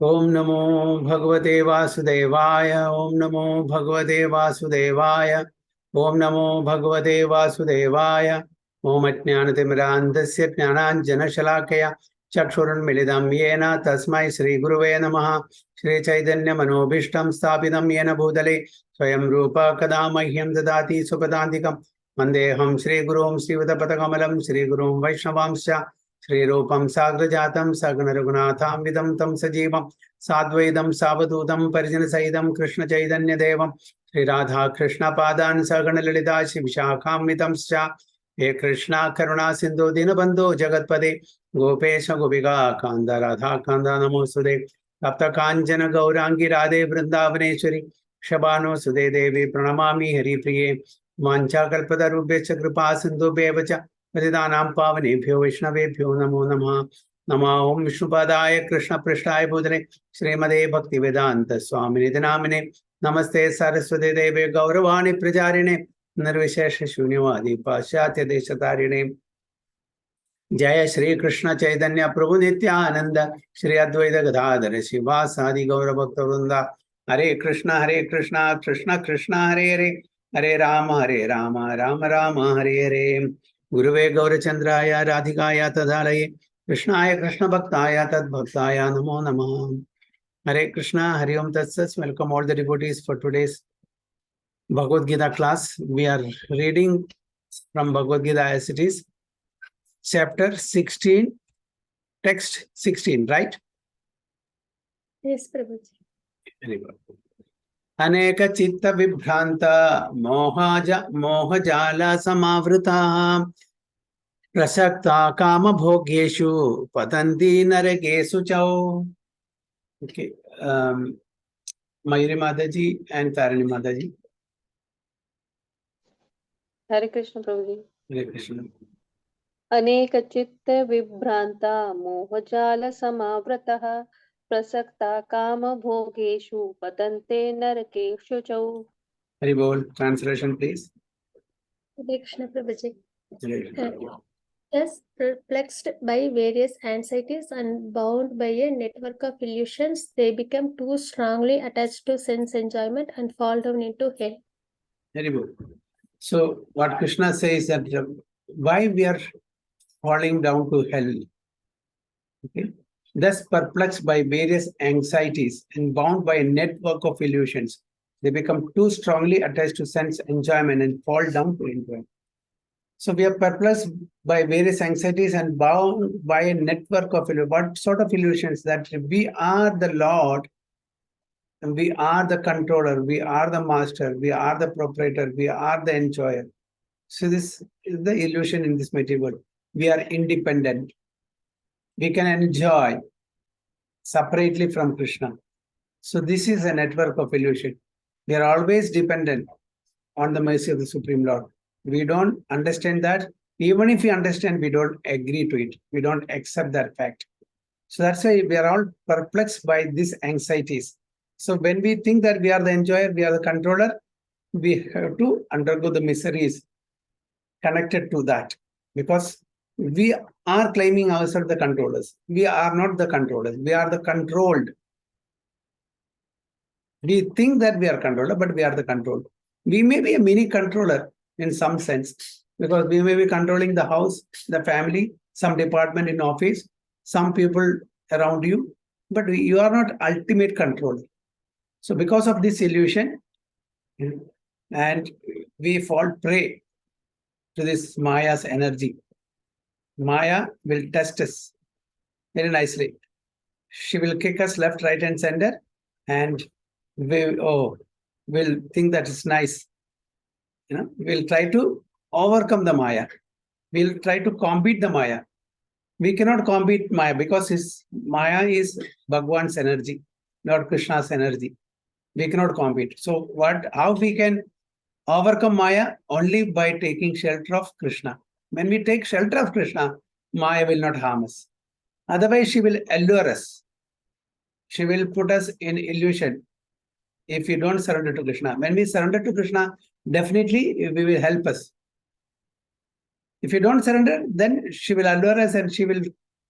ओम नमो भगवते वासुदेवाय। ओम नमो भगवते वासुदेवाय। ओम नमो भगवते वासुदेवाय। ओम अज्ञानतिमिरान्धस्य ज्ञानाञ्जनशलाकया चक्षुरुन्मिलितं येन तस्मै श्रीगुरुवे नमः। श्रीचैतन्यमनोभीष्टं स्थापितं येन भूतले स्वयं रूप कदा मह्यं ददाति सुपदान्तिकं वन्देऽहं श्रीगुरुं श्रीयुतपदकमलं श्रीगुरुं वैष्णवांश्च श्रीरूपं साग्रजातं सगणरघुनाथान्वितं तं सजीवं साद्वैतं सावधूतं परिजनसहितं कृष्णचैतन्यदेवं श्रीराधाकृष्णपादान् सगणललिता शिविशाखान्वितंश्च हे कृष्णा करुणा सिन्धु दीनबन्धो जगत्पदे गोपेश गोपिका कान्त राधा कान्त नमोऽस्तुते तप्त काञ्चन गौराङ्गी राधे वृन्दावनेश्वरी क्षबानो सुदे देवी प्रणमामि हरिप्रिये वाञ्छाकल्पतरुभ्यश्च कृपा सिन्धुभ्येव च पतितानां पावनेभ्यो वैष्णवेभ्यो नमो नमः। नमः ओं विष्णुपादाय कृष्णपृष्ठाय भूतले श्रीमदे भक्तिवेदान्त स्वामिनिधि नामिने नमस्ते सरस्वती देवे गौरवाणी प्रचारिणे निर्विशेष शून्यवादी पाश्चात्य देशतारिणे जय श्री कृष्ण चैतन्य प्रभु नित्यानंद श्री अद्वैत गदाधर शिवासादि गौर भक्त वृंदा हरे कृष्ण कृष्ण कृष्ण हरे हरे हरे राम राम राम हरे हरे गुरुवे गौरचंद्राय राधिकाय तदालये कृष्णाय कृष्ण भक्ताय तद्भक्ताय नमो नमः। हरे कृष्णा हरि ओम तत्सत्। Welcome all the devotees for today's Bhagavad Gita class. We are reading from Bhagavad Gita as it is, chapter 16, text 16, right? Yes, Prabhuji. Very good. अनेक चित्त विभ्रांत मोहजाल समावृता प्रसक्ता काम भोग्येषु पतन्ति नरकेषु च. Okay, Mayuri Mataji and Tarini Mataji. Hare Krishna, Prabhuji. Hare Krishna. अनेक चित्त विभ्रांता मोहजाल समावृतः प्रसक्ता काम भोगेषु पतन्ते नरकेषु च. Hari Bol. Translation, please. Hare Krishna, Prabhuji. Thus perplexed by various anxieties and bound by a network of illusions, they become too strongly attached to sense enjoyment and fall down into hell. Very good. So what Krishna says that why we are falling down to hell. Okay. Thus perplexed by various anxieties and bound by a network of illusions, they become too strongly attached to sense enjoyment and fall down to enjoyment. So we are perplexed by various anxieties and bound by a network of illusions. What sort of illusions? That we are the Lord, and we are the controller, we are the master, we are the proprietor, we are the enjoyer. So this is the illusion in this material world. We are independent. We can enjoy separately from Krishna. So this is a network of illusion. We are always dependent on the mercy of the Supreme Lord. We don't understand that. Even if we understand, we don't agree to it. We don't accept that fact. So that's why we are all perplexed by these anxieties. So when we think that we are the enjoyer, we are the controller, we have to undergo the miseries connected to that, because we are claiming ourselves the controllers. We are not the controllers. We are the controlled. We think that we are controller, but we are the controlled. We may be a mini controller in some sense, because we may be controlling the house, the family, some department in office, some people around you, but you are not ultimate controller. So because of this illusion, and we fall prey to this Maya's energy. Maya will test us very nicely. She will kick us left, right, and center, and we'll think that it's nice. We'll try to overcome the Maya. We'll try to compete the Maya. We cannot compete Maya because Maya is Bhagwan's energy, not Krishna's energy. We cannot compete. So how we can overcome Maya? Only by taking shelter of Krishna. When we take shelter of Krishna, Maya will not harm us. Otherwise, she will allure us. She will put us in illusion if we don't surrender to Krishna. When we surrender to Krishna, definitely we will help us. If you don't surrender, then she will allure us and she will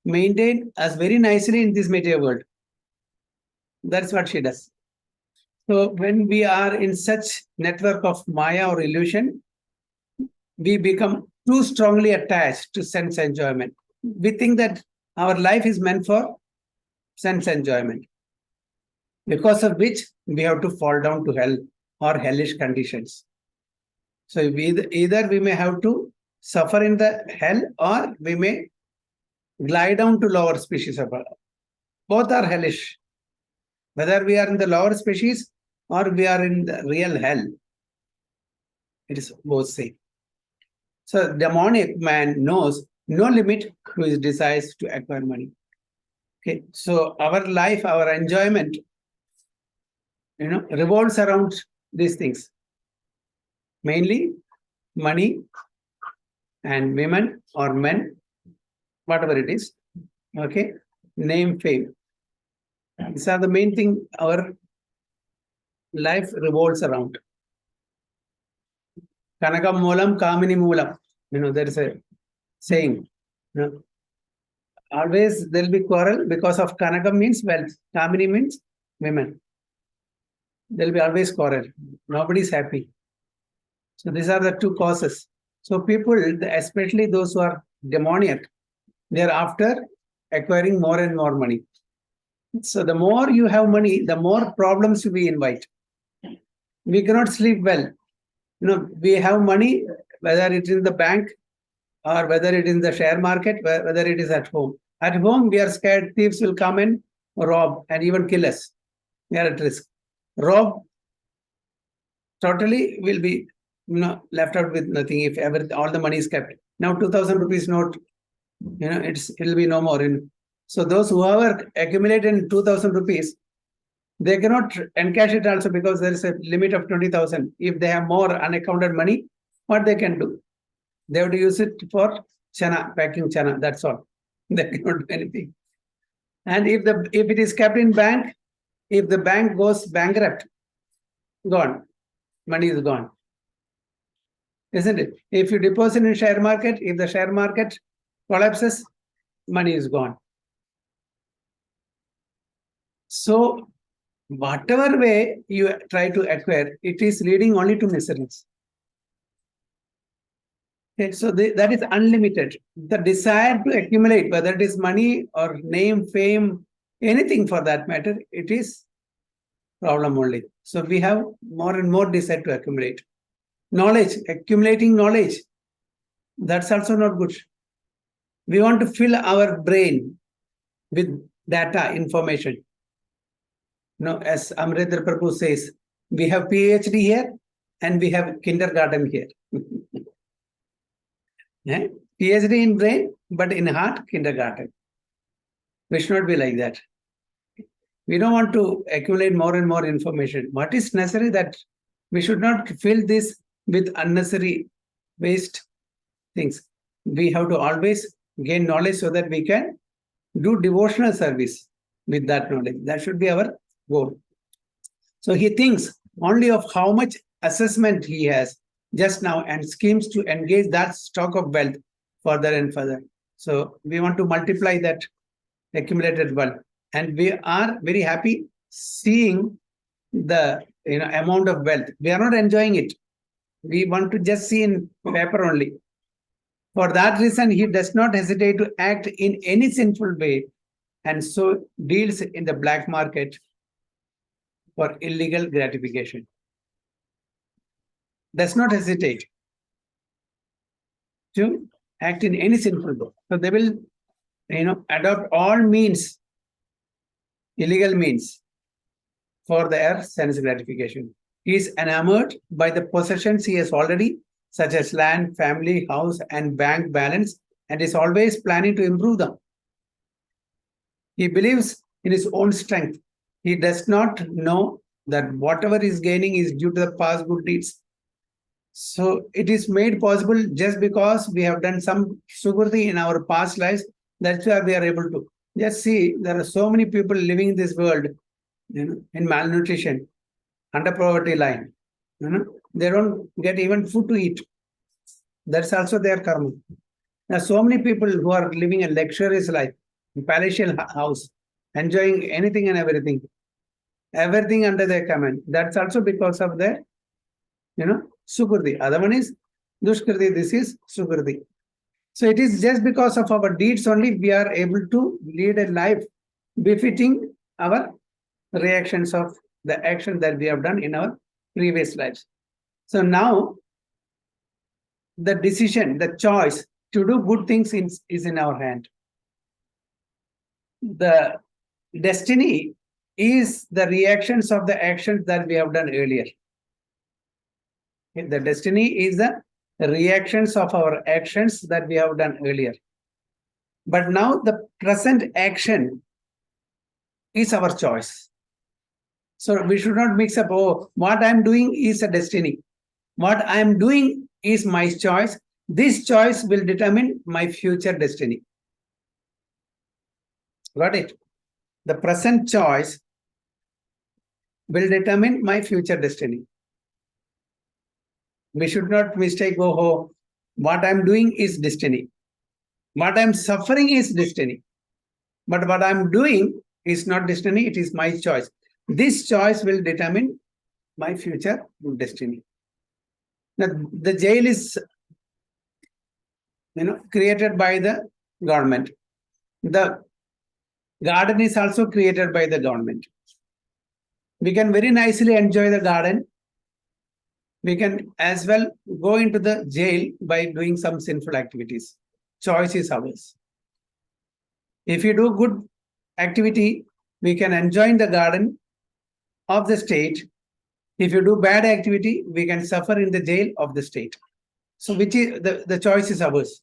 maintain us very nicely in this material world. That's what she does. So when we are in such network of Maya or illusion, we become too strongly attached to sense enjoyment. We think that our life is meant for sense enjoyment, because of which we have to fall down to hell or hellish conditions. So either we may have to suffer in the hell, or we may glide down to lower species of earth. Both are hellish. Whether we are in the lower species or we are in the real hell, it is both same. So demonic man knows no limit to his desires to acquire money. Okay, so our life, our enjoyment, revolves around these things. Mainly money and women or men, whatever it is. Okay, name, fame. These are the main thing our life revolves around. Kanakam moolam, kamini moolam. There is a saying. Always there will be quarrel because of Kanakam means wealth. Kamini means women. There will be always quarrel. Nobody is happy. So these are the two causes. So people, especially those who are demoniac, they are after acquiring more and more money. So the more you have money, the more problems we invite. We cannot sleep well. We have money, whether it is in the bank or whether it is in the share market, whether it is at home. At home, we are scared thieves will come and rob and even kill us. We are at risk. Rob totally will be left out with nothing if ever all the money is kept. Now 2,000 rupees note, it'll be no more. So those who have accumulated 2,000 rupees, they cannot encash it also because there is a limit of 20,000. If they have more unaccounted money, what they can do? They have to use it for chana, packing chana. That's all. They cannot do anything. And if it is kept in bank, if the bank goes bankrupt, gone. Money is gone. Isn't it? If you deposit in share market, if the share market collapses, money is gone. So whatever way you try to acquire, it is leading only to miseries. Okay, so that is unlimited. The desire to accumulate, whether it is money or name, fame, anything for that matter, it is problem only. So we have more and more desire to accumulate. Knowledge, accumulating knowledge, that's also not good. We want to fill our brain with data, information. As Amrendra Prabhu says, we have PhD here and we have kindergarten here. PhD in brain, but in heart, kindergarten. We should not be like that. We don't want to accumulate more and more information. What is necessary, that we should not fill this with unnecessary waste things. We have to always gain knowledge so that we can do devotional service with that knowledge. That should be our goal. So he thinks only of how much assessment he has just now and schemes to engage that stock of wealth further and further. So we want to multiply that accumulated wealth. And we are very happy seeing the amount of wealth. We are not enjoying it. We want to just see in paper only. For that reason, he does not hesitate to act in any sinful way, and so deals in the black market for illegal gratification. Does not hesitate to act in any sinful way. So they will, adopt all means, illegal means, for their sense gratification. He is enamored by the possessions he has already, such as land, family, house, and bank balance, and is always planning to improve them. He believes in his own strength. He does not know that whatever he is gaining is due to the past good deeds. So it is made possible just because we have done some sukriti in our past lives. That's why we are able to. Just see, there are so many people living in this world, in malnutrition, under poverty line. They don't get even food to eat. That's also their karma. There are so many people who are living a luxurious life, in palatial house, enjoying anything and everything. everything under their command. That's also because of their, Sukriti. Other one is Dushkriti, this is Sukriti. So it is just because of our deeds only we are able to lead a life befitting our reactions of the action that we have done in our previous lives. So now the decision, the choice to do good things is in our hand. The destiny is the reactions of the actions that we have done earlier. The destiny is the reactions of our actions that we have done earlier. But now the present action is our choice. So we should not mix up, what I'm doing is a destiny. What I'm doing is my choice. This choice will determine my future destiny. Got it? The present choice will determine my future destiny. We should not mistake, what I'm doing is destiny. What I'm suffering is destiny. But what I'm doing is not destiny, it is my choice. This choice will determine my future destiny. Now, the jail is, created by the government. The garden is also created by the government. We can very nicely enjoy the garden. We can as well go into the jail by doing some sinful activities. Choice is ours. If you do good activity, we can enjoy the garden of the state. If you do bad activity, we can suffer in the jail of the state. So which is the choice is ours.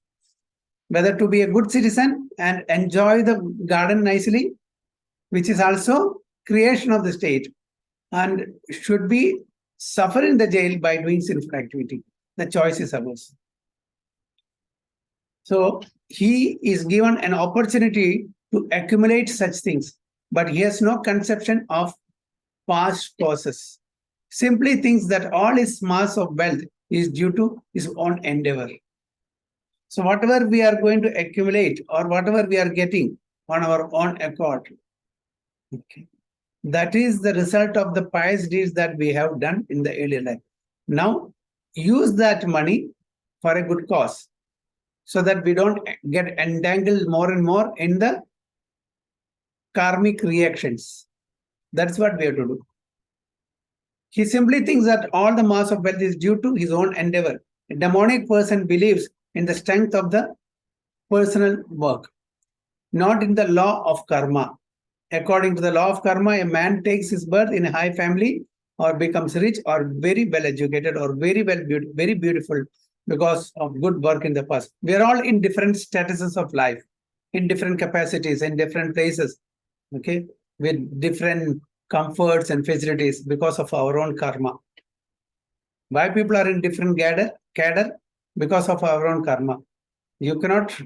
Whether to be a good citizen and enjoy the garden nicely, which is also creation of the state, and should be suffer in the jail by doing sinful activity. The choice is ours. So he is given an opportunity to accumulate such things, but he has no conception of past causes. Simply thinks that all his mass of wealth is due to his own endeavor. So whatever we are going to accumulate or whatever we are getting on our own accord, that is the result of the pious deeds that we have done in the earlier life. Now, use that money for a good cause so that we don't get entangled more and more in the karmic reactions. That's what we have to do. He simply thinks that all the mass of wealth is due to his own endeavor. A demonic person believes in the strength of the personal work, not in the law of karma. According to the law of karma, a man takes his birth in a high family or becomes rich or very well educated or very beautiful because of good work in the past. We are all in different statuses of life, in different capacities, in different places, okay, with different comforts and facilities because of our own karma. Why people are in different cadre? Because of our own karma. You cannot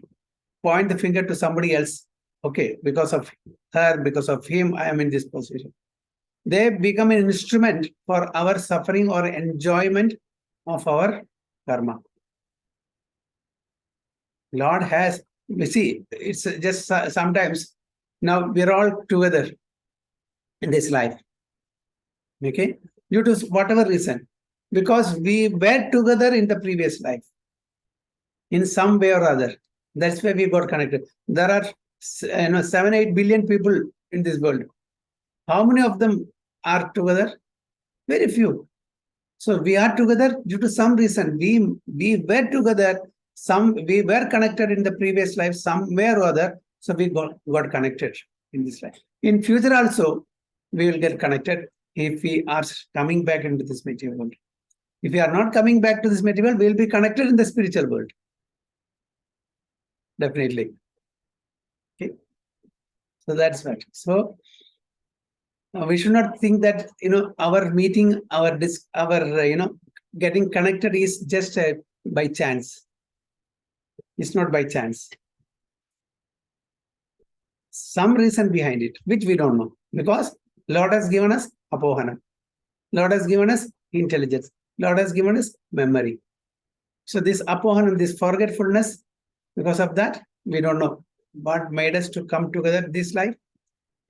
point the finger to somebody else. Okay, because of her, because of him, I am in this position. They become an instrument for our suffering or enjoyment of our karma. Lord has, you see, it's just sometimes, now we're all together in this life. Okay, due to whatever reason, because we were together in the previous life in some way or other. That's why we got connected. There are 7-8 billion people in this world. How many of them are together? Very few. So we are together due to some reason. We were together. We were connected in the previous life, somewhere or other. So we got connected in this life. In future also, we will get connected if we are coming back into this material world. If we are not coming back to this material, we will be connected in the spiritual world. Definitely. Okay. So that's right. So we should not think that our meeting, our getting connected is just by chance. It's not by chance. Some reason behind it, which we don't know, because Lord has given us apohana. Lord has given us intelligence. Lord has given us memory. So this apohana, this forgetfulness, because of that, we don't know what made us to come together this life.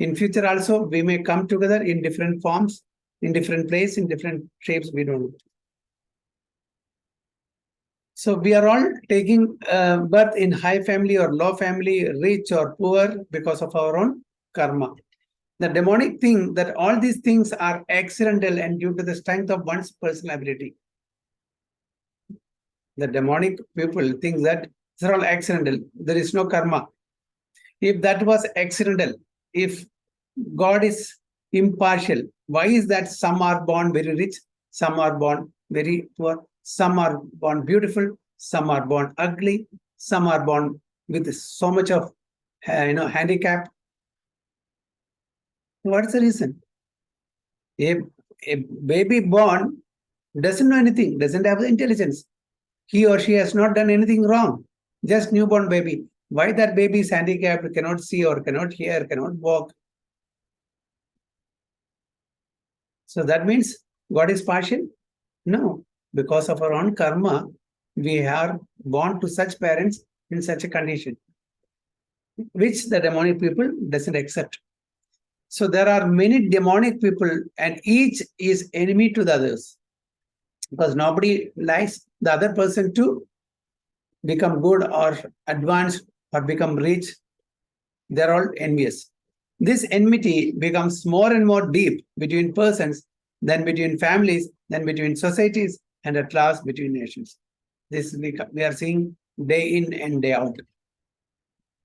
In future also, we may come together in different forms, in different places, in different shapes, we don't know. So we are all taking birth in high family or low family, rich or poor, because of our own karma. The demonic thing that all these things are accidental and due to the strength of one's personal ability. The demonic people think that these are all accidental. There is no karma. If that was accidental, if God is impartial, why is that some are born very rich, some are born very poor, some are born beautiful, some are born ugly, some are born with so much of handicap? What is the reason? A baby born doesn't know anything, doesn't have the intelligence. He or she has not done anything wrong. Just newborn baby. Why that baby is handicapped, cannot see or cannot hear, cannot walk? So that means God is partial? No. Because of our own karma, we are born to such parents in such a condition, which the demonic people doesn't accept. So there are many demonic people and each is enemy to the others. Because nobody likes the other person to become good or advance or become rich. They're all envious. This enmity becomes more and more deep between persons, then between families, then between societies, and at last between nations. This we are seeing day in and day out.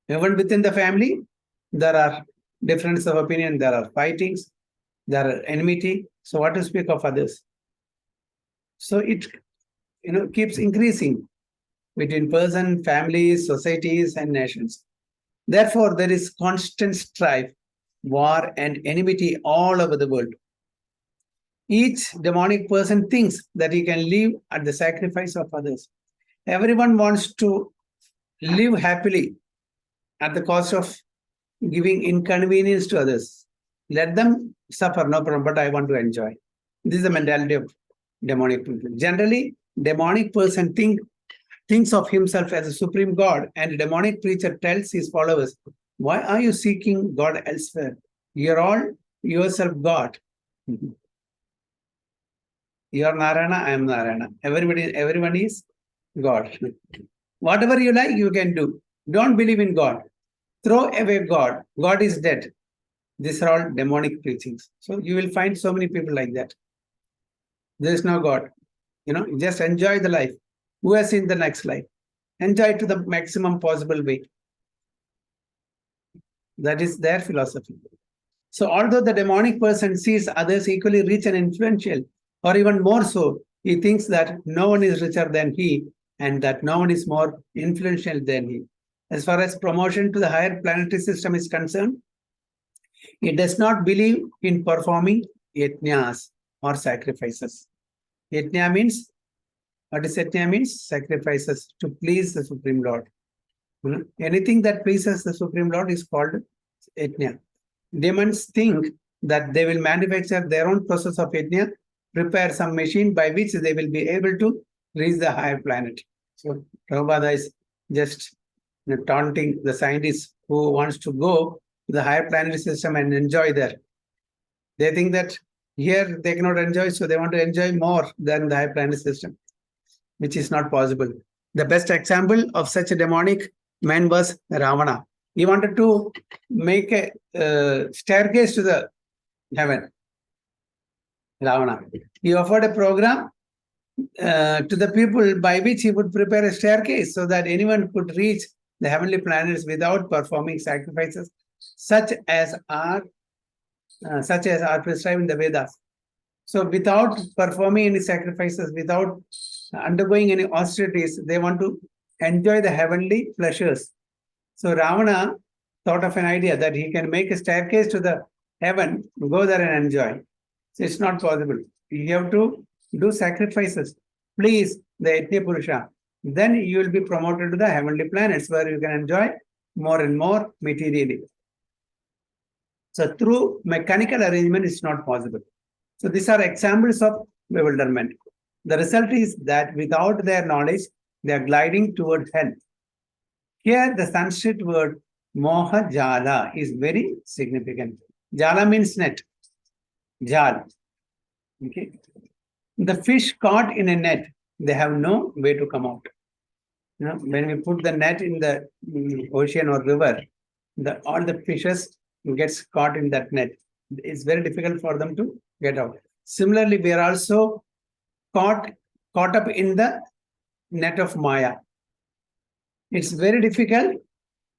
Even within the family, there are differences of opinion, there are fightings, there are enmity. So what to speak of others? So it keeps increasing between person, families, societies, and nations. Therefore, there is constant strife, war, and enmity all over the world. Each demonic person thinks that he can live at the sacrifice of others. Everyone wants to live happily at the cost of giving inconvenience to others. Let them suffer, no problem, but I want to enjoy. This is the mentality of demonic people. Generally, demonic person thinks of himself as a supreme God, and a demonic preacher tells his followers, why are you seeking God elsewhere? You're all yourself God. You're Narayana, I am Narayana. Everyone is God. Whatever you like, you can do. Don't believe in God. Throw away God. God is dead. These are all demonic preachings. So you will find so many people like that. There is no God. Just enjoy the life. Who has seen the next life? Enjoy it to the maximum possible way. That is their philosophy. So although the demonic person sees others equally rich and influential, or even more so, he thinks that no one is richer than he and that no one is more influential than he. As far as promotion to the higher planetary system is concerned, he does not believe in performing yajnas or sacrifices. Yajna means, what is yajna means? Sacrifices to please the Supreme Lord. Anything that pleases the Supreme Lord is called yajna. Demons think that they will manufacture their own process of yajna, prepare some machine by which they will be able to reach the higher planet. So Prabhupada is just taunting the scientists who wants to go to the higher planetary system and enjoy there. They think that here they cannot enjoy, so they want to enjoy more than the higher planetary system, which is not possible. The best example of such a demonic man was Ravana. He wanted to make a staircase to the heaven. Ravana. He offered a program to the people by which he would prepare a staircase so that anyone could reach the heavenly planets without performing sacrifices, such as are prescribed in the Vedas. So without performing any sacrifices, without undergoing any austerities, they want to enjoy the heavenly pleasures. So Ravana thought of an idea that he can make a staircase to the heaven, go there and enjoy. So it's not possible. You have to do sacrifices. Please, the Yajna Purusha. Then you will be promoted to the heavenly planets where you can enjoy more and more materially. So through mechanical arrangement, it's not possible. So these are examples of bewilderment. The result is that without their knowledge, they are gliding toward hell. Here, the Sanskrit word Moha Jala is very significant. Jala means net. Jal. Okay. The fish caught in a net, they have no way to come out. When we put the net in the ocean or river, all the fishes gets caught in that net. It's very difficult for them to get out. Similarly, we are also caught up in the net of Maya. It's very difficult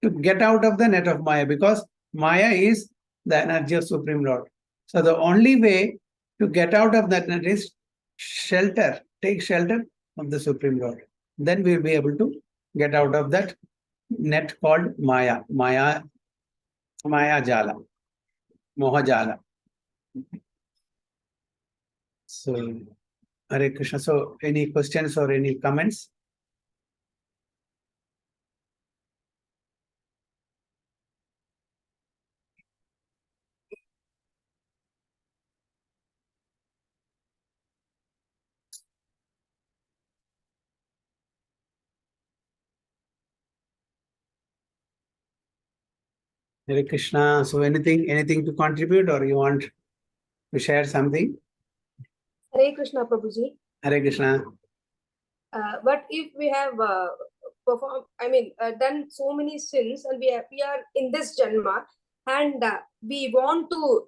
to get out of the net of Maya because Maya is the energy of Supreme Lord. So the only way to get out of that net is shelter, take shelter of the Supreme Lord. Then we will be able to get out of that net called Maya, Maya Jala, Moha Jala. So, Hare Krishna. So, any questions or any comments? Hare Krishna. So, anything to contribute, or you want to share something? Hare Krishna, Prabhuji. Hare Krishna. But if we have done so many sins, and we are in this janma, and we want to,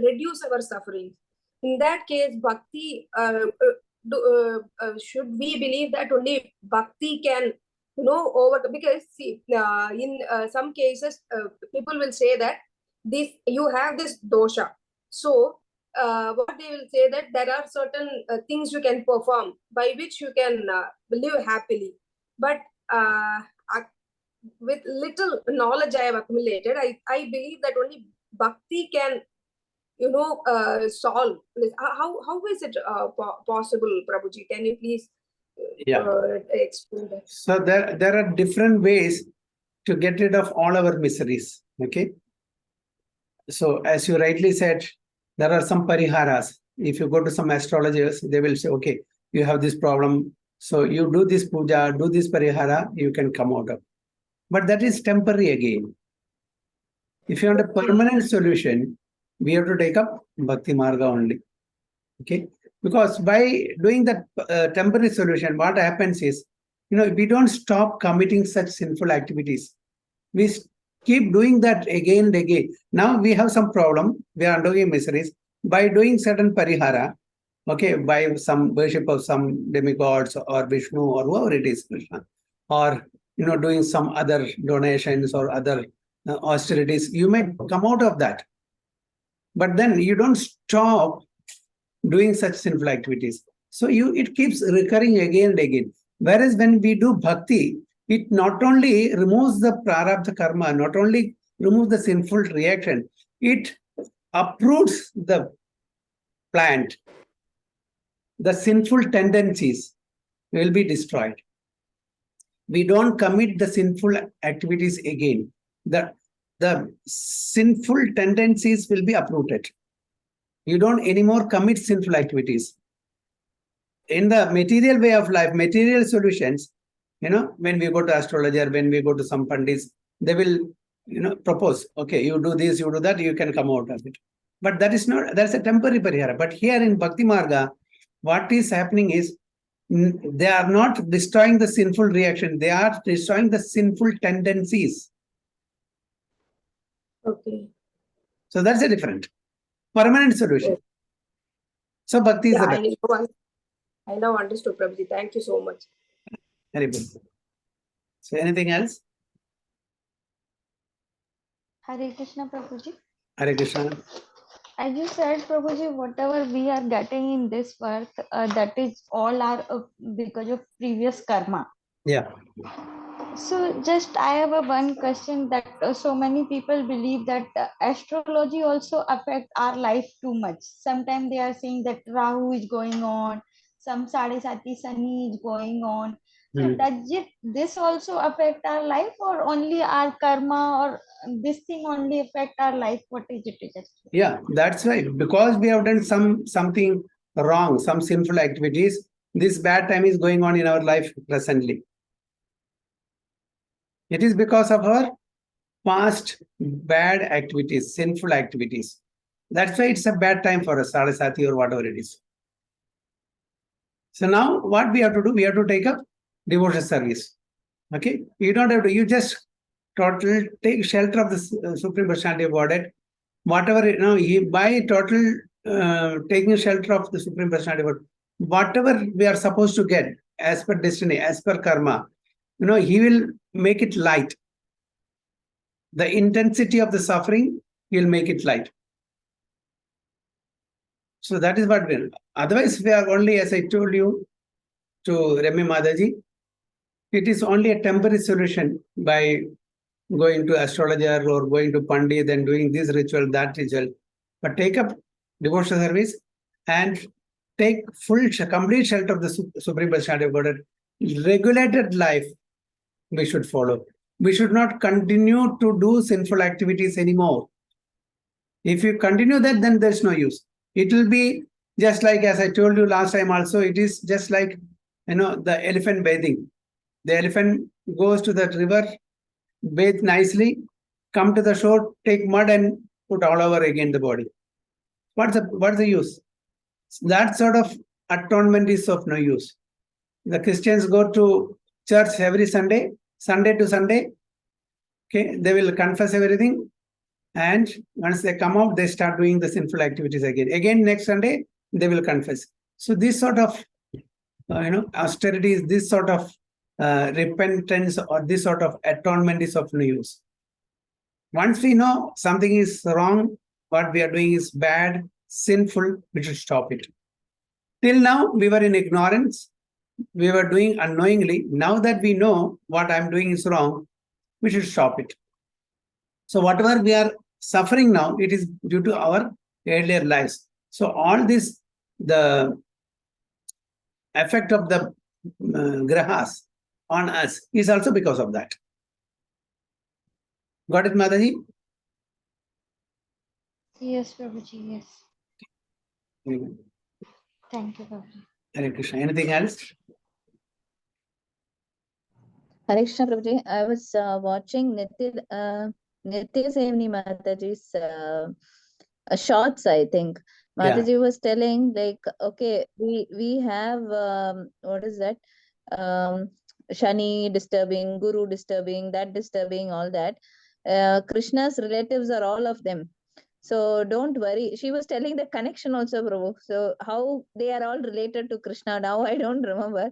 reduce our suffering. In that case, bhakti, should we believe that only bhakti can, because see, in some cases, people will say that you have this dosha. So, what they will say that there are certain things you can perform by which you can live happily. But with little knowledge I have accumulated, I believe that only bhakti can, solve. How is it possible, Prabhuji? Can you please explain that? So there are different ways to get rid of all our miseries. Okay. So as you rightly said, there are some pariharas. If you go to some astrologers, they will say, okay, you have this problem. So you do this puja, do this parihara, you can come out of. But that is temporary again. If you want a permanent solution, we have to take up Bhakti Marga only. Okay? Because by doing that temporary solution, what happens is, we don't stop committing such sinful activities. We keep doing that again and again. Now we have some problem, we are undergoing miseries. By doing certain parihara, okay, by some worship of some demigods or Vishnu or whoever it is, Krishna, or doing some other donations or other austerities, you may come out of that. But then you don't stop doing such sinful activities. So it keeps recurring again and again. Whereas when we do bhakti, it not only removes the prarabdha karma, not only removes the sinful reaction, it uproots the plant. The sinful tendencies will be destroyed. We don't commit the sinful activities again. The sinful tendencies will be uprooted. You don't anymore commit sinful activities. In the material way of life, material solutions, when we go to astrologer, when we go to some pandits, they will, propose, okay, you do this, you do that, you can come out of it. But that's a temporary parihara. But here in Bhakti Marga, what is happening is, they are not destroying the sinful reaction, they are destroying the sinful tendencies. Okay. So that's a different, permanent solution. Okay. So bhakti is the best. I now understood, Prabhuji. Thank you so much. Very good. So anything else? Hare Krishna, Prabhuji. Hare Krishna. As you said, Prabhuji, whatever we are getting in this birth, that is all are because of previous karma. Yeah. So just I have one question that so many people believe that astrology also affect our life too much. Sometimes they are saying that Rahu is going on, some Sadesati Sani is going on. So does this also affect our life, or only our karma, or this thing only affect our life? What is it? Yeah, that's right. Because we have done something wrong, some sinful activities, this bad time is going on in our life presently. It is because of our past bad activities, sinful activities. That's why it's a bad time for us, Sarasati or whatever it is. So now what we have to do, we have to take up devotional service. Okay, you don't have to, you just total take shelter of the Supreme Personality of Godhead. Whatever, by total taking shelter of the Supreme Personality of Godhead, whatever we are supposed to get as per destiny, as per karma, he will make it light. The intensity of the suffering, he will make it light. So that is what we will. Otherwise, we are only, as I told you to Remy Madaji, it is only a temporary solution by going to astrologer or going to Pandit and doing this ritual, that ritual. But take up devotional service and take complete shelter of the Supreme Personality of Godhead. Regulated life we should follow. We should not continue to do sinful activities anymore. If you continue that, then there's no use. It will be just like, as I told you last time also, it is just like, the elephant bathing. The elephant goes to the river, bathe nicely, come to the shore, take mud and put all over again the body. What's the use? That sort of atonement is of no use. The Christians go to church every Sunday, Sunday to Sunday. Okay, they will confess everything. And once they come out, they start doing the sinful activities again. Again, next Sunday, they will confess. So this sort of, austerity is this sort of repentance or this sort of atonement is of no use. Once we know something is wrong, what we are doing is bad, sinful, we should stop it. Till now, we were in ignorance. We were doing unknowingly. Now that we know what I'm doing is wrong, we should stop it. So whatever we are suffering now, it is due to our earlier lives. So all this, the effect of the grahas on us is also because of that. Got it, Mataji? Yes, Prabhuji, yes. Mm. Thank you, Prabhuji. Hare Krishna. Anything else? Hare Krishna, Prabhuji. I was watching Nitya Sevni Mataji's shorts, I think. Mataji was telling, like, okay, we have, what is that? Shani disturbing, Guru disturbing, that disturbing, all that. Krishna's relatives are all of them. So don't worry. She was telling the connection also, Prabhu. So how they are all related to Krishna now, I don't remember.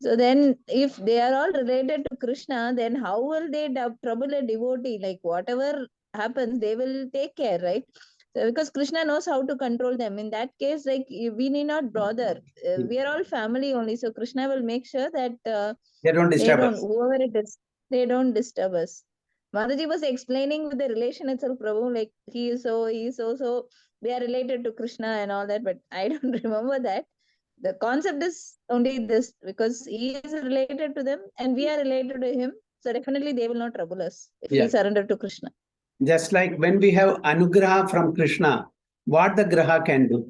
So then if they are all related to Krishna, then how will they trouble a devotee? Like whatever happens, they will take care, right? So because Krishna knows how to control them. In that case, like we need not bother. We are all family only. So Krishna will make sure that they don't disturb us. Whoever it is, they don't disturb us. Mataji was explaining with the relation itself, Prabhu, like he is so, they are related to Krishna and all that, but I don't remember that. The concept is only this, because he is related to them and we are related to him. So definitely they will not trouble us if we surrender to Krishna. Just like when we have anugraha from Krishna, what the graha can do.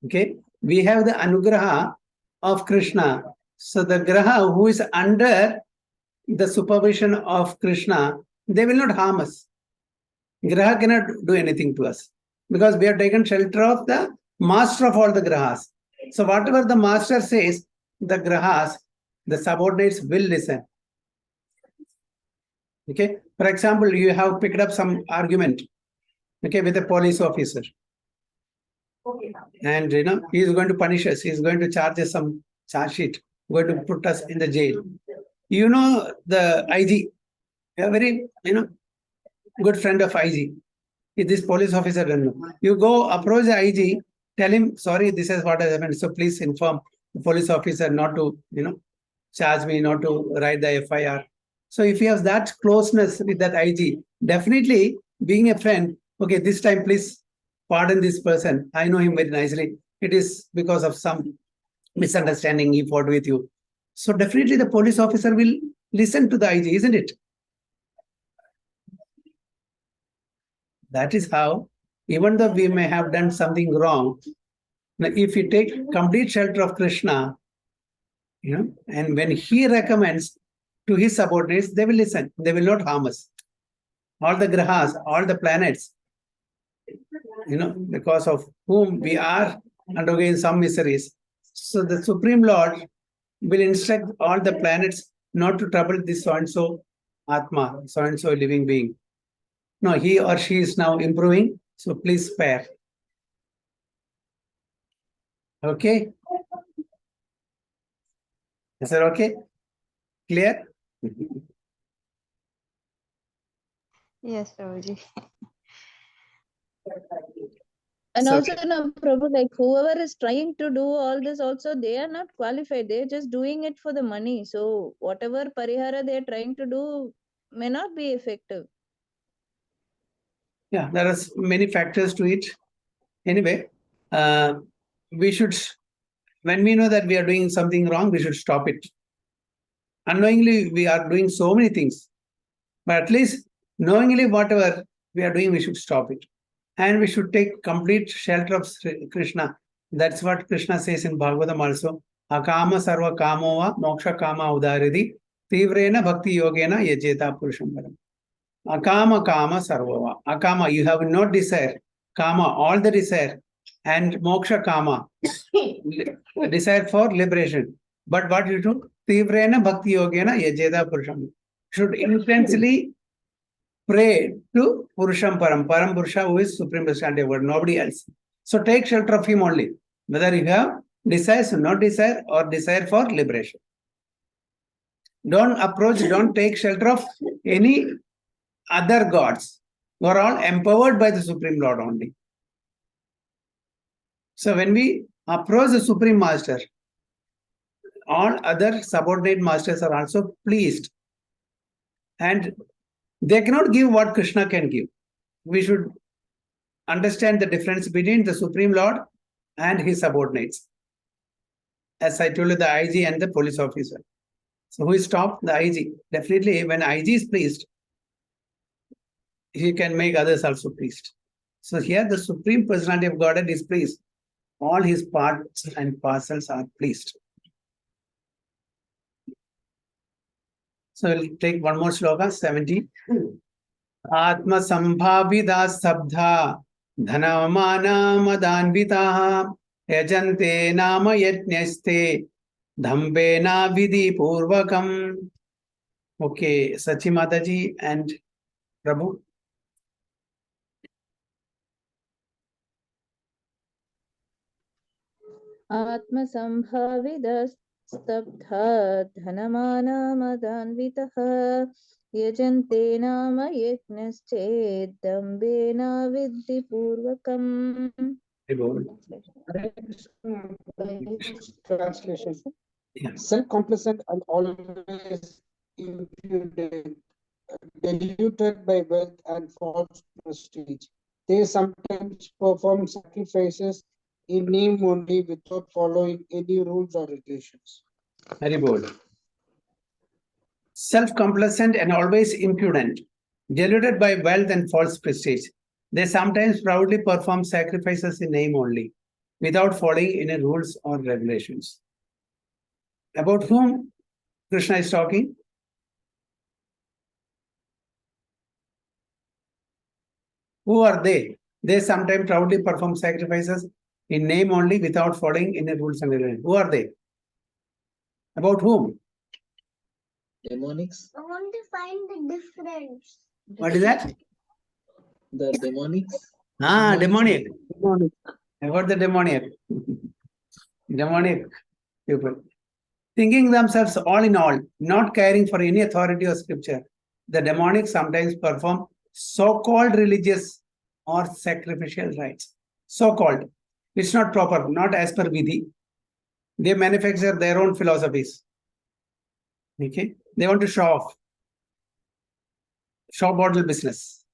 Okay, we have the anugraha of Krishna. So the graha who is under the supervision of Krishna, they will not harm us. Graha cannot do anything to us because we have taken shelter of the master of all the grahas. So whatever the master says, the grahas, the subordinates will listen. Okay. For example, you have picked up some argument, okay, with a police officer. Okay. And he is going to punish us. He is going to charge us some charge sheet, going to put us in the jail. The IG, a very good friend of IG. This police officer doesn't know. You go approach the IG, tell him, sorry, this is what has happened. So please inform the police officer not to, charge me, not to write the FIR. So if he has that closeness with that IG, definitely being a friend, okay, this time please pardon this person. I know him very nicely. It is because of some misunderstanding he fought with you. So definitely the police officer will listen to the IG, isn't it? That is how, even though we may have done something wrong, if we take complete shelter of Krishna, and when he recommends, to his subordinates, they will listen. They will not harm us. All the grahas, all the planets, because of whom we are undergoing some miseries. So the Supreme Lord will instruct all the planets not to trouble this so-and-so Atma, so-and-so living being. No, he or she is now improving, so please spare. Okay? Is that okay? Clear? Yes, Prabhuji. And So- also, no, Prabhu, like whoever is trying to do all this also, they are not qualified. They're just doing it for the money. So whatever parihara they're trying to do may not be effective. Yeah, there are many factors to it. Anyway, we should, when we know that we are doing something wrong, we should stop it. Unknowingly, we are doing so many things. But at least knowingly, whatever we are doing, we should stop it. And we should take complete shelter of Krishna. That's what Krishna says in Bhagavatam also. Akama sarva kamova moksha kama udaridi tivrena bhakti yogena yajeta purusham param. Akama kama sarvava. Akama, you have no desire. Kama, all the desire. And moksha kama, desire for liberation. But what you do? Tivrena bhakti yogena yajeta purusham. Should intensely pray to Purusham Param, Param Purusha, who is Supreme Personality of God, nobody else. So take shelter of him only, whether you have desires or not desire or desire for liberation. Don't approach, don't take shelter of any other gods who are all empowered by the Supreme Lord only. So when we approach the Supreme Master, all other subordinate masters are also pleased. And they cannot give what Krishna can give. We should understand the difference between the Supreme Lord and his subordinates. As I told you, the IG and the police officer. So who stopped? The IG. Definitely, when IG is pleased, he can make others also pleased. So here the Supreme Personality of Godhead is pleased. All his parts and parcels are pleased. So we'll take one more sloka, 70. Atma sambhavida sabdha dhanamana madanvitaha yajante nama yajnaste dhambena vidhi purvakam. Okay, Sachi Mataji and Prabhu. Atma sambhavida stabdha dhanamana madanvitaha yajante nama yajnaschet dambena vidhi purvakam. Translation. Yeah. Self-complacent and always impudent, diluted by wealth and false prestige. They sometimes perform sacrifices in name only without following any rules or regulations. Very bold. Self-complacent and always impudent, deluded by wealth and false prestige. They sometimes proudly perform sacrifices in name only, without following any rules or regulations. About whom Krishna is talking? Who are they? They sometimes proudly perform sacrifices in name only without following any rules and regulations. Who are they? About whom? Demonics. I want to find the difference. What is that? The demonics. Demonic. Demonic. About the demoniac. Demonic people. Thinking themselves all in all, not caring for any authority or scripture. The demonic sometimes perform so-called religious or sacrificial rites. So-called. It's not proper, not as per Vidhi. They manufacture their own philosophies. Okay? They want to show off. Show bottle business.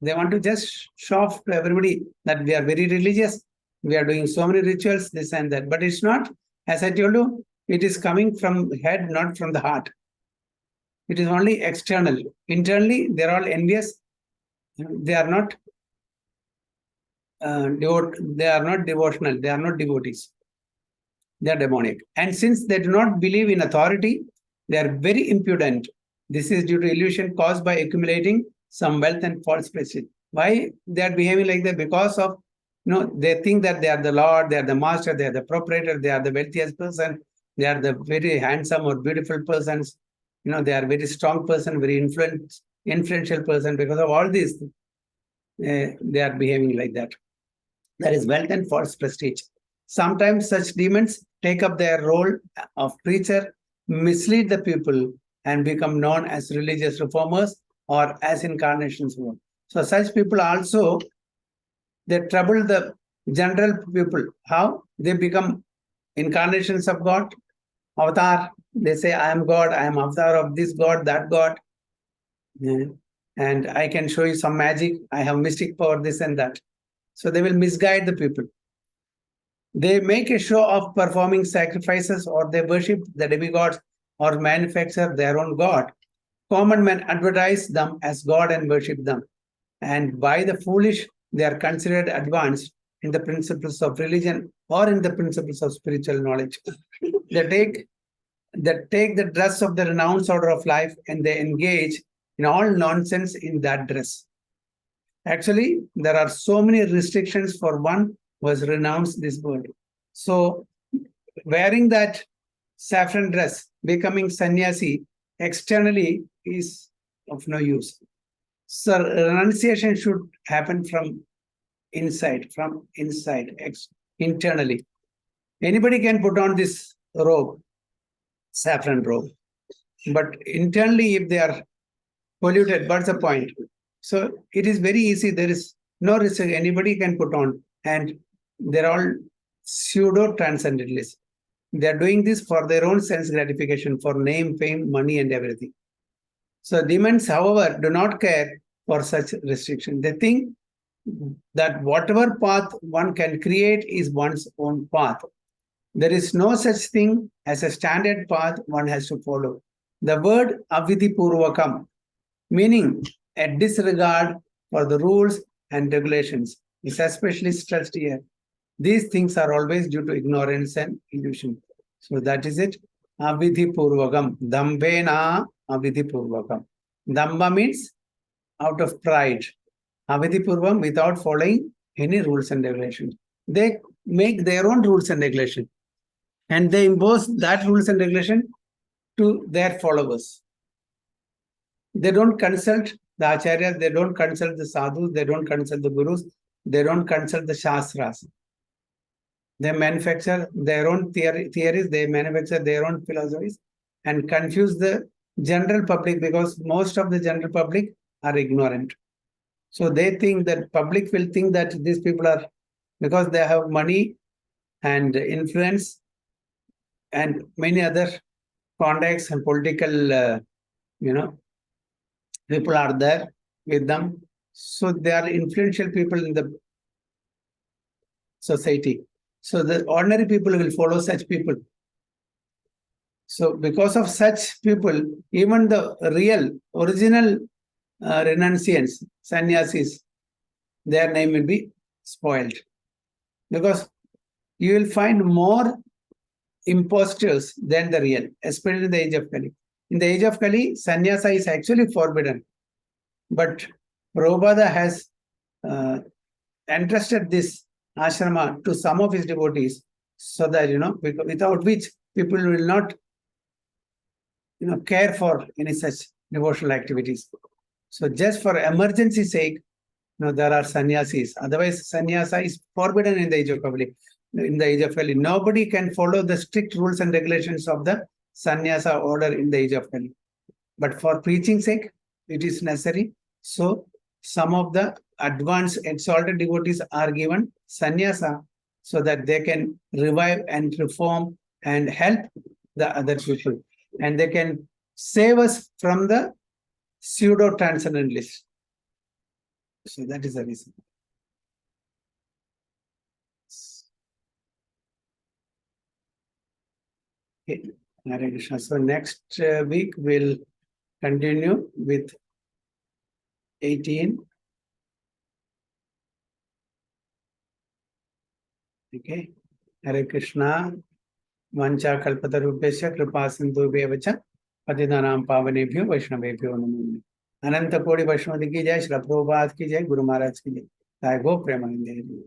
They want to just show off to everybody that we are very religious. We are doing so many rituals, this and that. But it's not, as I told you, it is coming from the head, not from the heart. It is only external. Internally, they are all envious. They are not they are not devotional. They are not devotees. They are demonic. And since they do not believe in authority, They are very impudent. This is due to illusion caused by accumulating some wealth and false prestige. Why they are behaving like that? Because of, they think that they are the Lord, they are the master, they are the proprietor, they are the wealthiest person, they are the very handsome or beautiful persons. They are very strong person, very influential person. Because of all these, they are behaving like that. That is wealth and false prestige. Sometimes such demons take up their role of preacher, mislead the people, and become known as religious reformers or as incarnations. So such people also, they trouble the general people. How? They become incarnations of God, avatar. They say, I am God, I am avatar of this God, that God. And I can show you some magic. I have mystic power, this and that. So they will misguide the people. They make a show of performing sacrifices, or they worship the demigods or manufacture their own God. Common men advertise them as God and worship them. And by the foolish, they are considered advanced in the principles of religion or in the principles of spiritual knowledge. They take the dress of the renounced order of life and they engage in all nonsense in that dress. Actually, there are so many restrictions for one who has renounced this world. So, wearing that saffron dress, becoming sannyasi, externally is of no use. So, renunciation should happen from inside, internally. Anybody can put on this robe, saffron robe. But internally, if they are polluted, what's the point? So it is very easy. There is no restriction. Anybody can put on, and they're all pseudo-transcendentalists. They're doing this for their own sense gratification, for name, fame, money, and everything. So demons, however, do not care for such restriction. They think that whatever path one can create is one's own path. There is no such thing as a standard path one has to follow. The word avidhi purvakam, meaning a disregard for the rules and regulations, is especially stressed here. These things are always due to ignorance and illusion. So that is it. Avidhi purvakam. Dambena avidhi purvakam. Damba means out of pride. Avidhi purvam, without following any rules and regulations. They make their own rules and regulations. And they impose that rules and regulation to their followers. They don't consult the acharyas, they don't consult the sadhus, they don't consult the gurus, they don't consult the shastras. They manufacture their own theories, they manufacture their own philosophies and confuse the general public, because most of the general public are ignorant. So they think that public will think that these people are, because they have money and influence and many other contacts and political, people are there with them. So they are influential people in the society. So the ordinary people will follow such people. So because of such people, even the real, original renunciants, sannyasis, their name will be spoiled. Because you will find more imposters than the real, especially in the age of Kali. In the age of Kali, sannyasa is actually forbidden. But Prabhupada has entrusted this ashrama to some of his devotees, so that, without which people will not, care for any such devotional activities. So just for emergency sake, there are sannyasis. Otherwise, sannyasa is forbidden in the age of Kali. In the age of Kali, nobody can follow the strict rules and regulations of the sannyasa order in the age of Kali. But for preaching sake, it is necessary. So some of the advanced exalted devotees are given sannyasa so that they can revive and reform and help the other people. And they can save us from the pseudo-transcendentalists. So that is the reason. Okay. Hare Krishna. So next week we'll continue with 18. Okay. Hare Krishna. Vancha kalpatarubhesya kripa sindhubhya vacha पतितानां पावनेभ्यो वैष्णवेभ्यो नमो नमः। अनंत कोटि वैष्णव की जय। श्री प्रभुपाद की जय। गुरु महाराज की जय। जय गो प्रेमानंद।